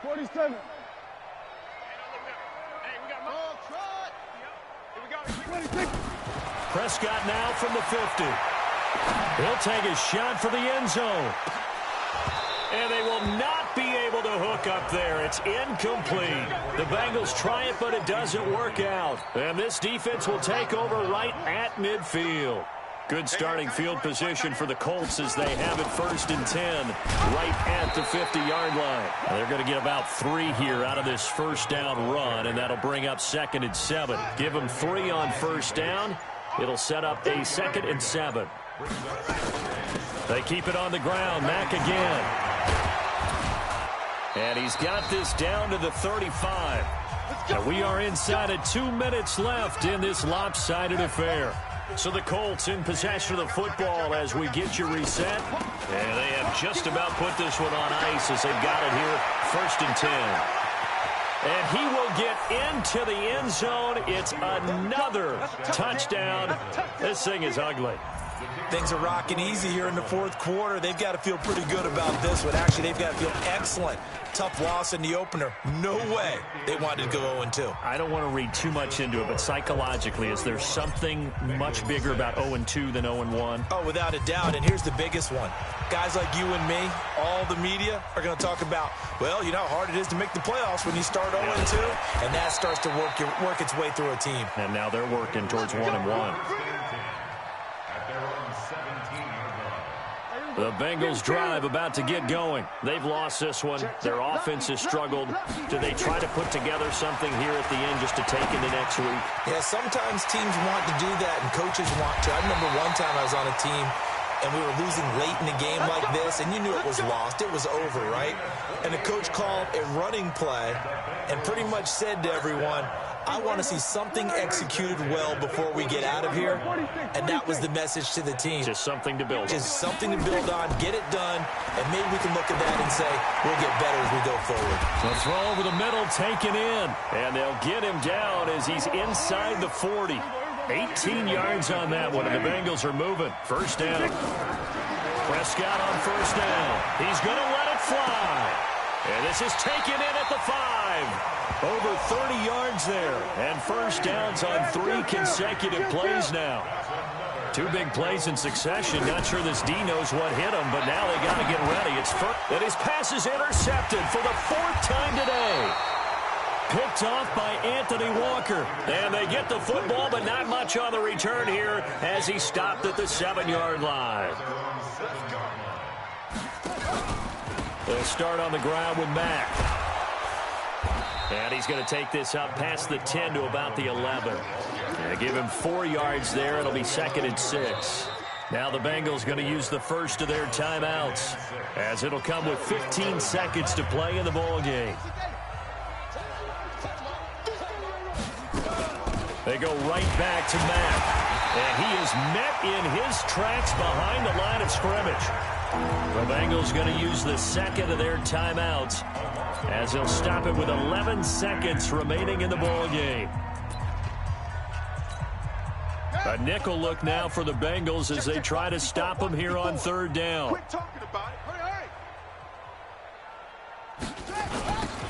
Speaker 5: 47.
Speaker 4: Prescott now from the 50. He'll take a shot for the end zone. And they will not be able to hook up there. It's incomplete. The Bengals try it, but it doesn't work out. And this defense will take over right at midfield. Good starting field position for the Colts as they have it first and 10 right at the 50-yard line. They're going to get about 3 here out of this first down run, and that'll bring up second and 7. Give them 3 on first down. It'll set up a second and 7. They keep it on the ground. Mack again. And he's got this down to the 35. And we are inside of 2 minutes left in this lopsided affair. So the Colts in possession of the football as we get you reset. And they have just about put this one on ice as they've got it here. First and 10. And he will get into the end zone. It's another touchdown. This thing is ugly.
Speaker 7: Things are rocking easy here in the fourth quarter. They've got to feel pretty good about this one. Actually, they've got to feel excellent. Tough loss in the opener. No way they wanted to go 0-2.
Speaker 4: I don't want to read too much into it, but psychologically, is there something much bigger about 0-2 than 0-1?
Speaker 7: Oh, without a doubt, and here's the biggest one. Guys like you and me, all the media, are going to talk about, well, you know how hard it is to make the playoffs when you start 0-2, and that starts to work its way through a team.
Speaker 4: And now they're working towards 1-1. The Bengals drive about to get going. They've lost this one. Their offense has struggled. Do they try to put together something here at the end just to take into next week?
Speaker 7: Yeah, sometimes teams want to do that and coaches want to. I remember one time I was on a team and we were losing late in a game like this, and you knew it was lost. It was over, right? And the coach called a running play and pretty much said to everyone, I want to see something executed well before we get out of here. And that was the message to the team.
Speaker 4: Just something to build on.
Speaker 7: Just something to build on, get it done, and maybe we can look at that and say, we'll get better as we go forward.
Speaker 4: So throw over the middle, taken in. And they'll get him down as he's inside the 40. 18 yards on that one, and the Bengals are moving. First down. Prescott on first down. He's going to let it fly. And this is taken in at the 5. Over 30 yards there. And first downs on 3 consecutive plays now. 2 big plays in succession. Not sure this D knows what hit him, but now they got to get ready. It's first. And his pass is intercepted for the 4th time today. Picked off by Anthony Walker. And they get the football, but not much on the return here as he stopped at the 7-yard line. They'll start on the ground with Mack. And he's going to take this up past the 10 to about the 11. They give him 4 yards there. It'll be second and 6. Now the Bengals going to use the first of their timeouts as it'll come with 15 seconds to play in the ball game. They go right back to Mack. And he is met in his tracks behind the line of scrimmage. The Bengals going to use the second of their timeouts as they'll stop it with 11 seconds remaining in the ball game. A nickel look now for the Bengals as they try to stop them here on third down.
Speaker 5: Quit talking about it. Hurry, hurry.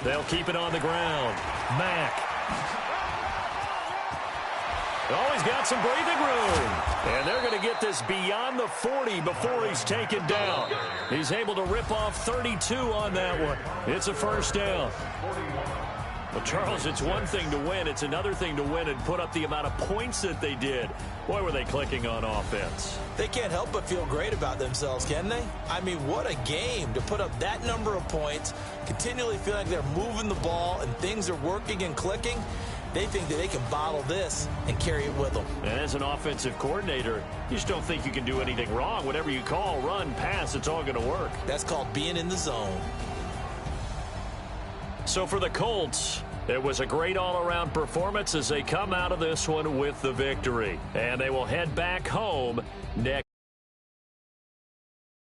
Speaker 4: They'll keep it on the ground. Mack. Oh, he's got some breathing room. And they're going to get this beyond the 40 before he's taken down. He's able to rip off 32 on that one. It's a first down. Well, Charles, it's one thing to win. It's another thing to win and put up the amount of points that they did. Boy, were they clicking on offense.
Speaker 7: They can't help but feel great about themselves, can they? I mean, what a game to put up that number of points, continually feel like they're moving the ball and things are working and clicking. They think that they can bottle this and carry it with them.
Speaker 4: And as an offensive coordinator, you just don't think you can do anything wrong. Whatever you call, run, pass, it's all going to work.
Speaker 7: That's called being in the zone.
Speaker 4: So for the Colts, it was a great all-around performance as they come out of this one with the victory. And they will head back home next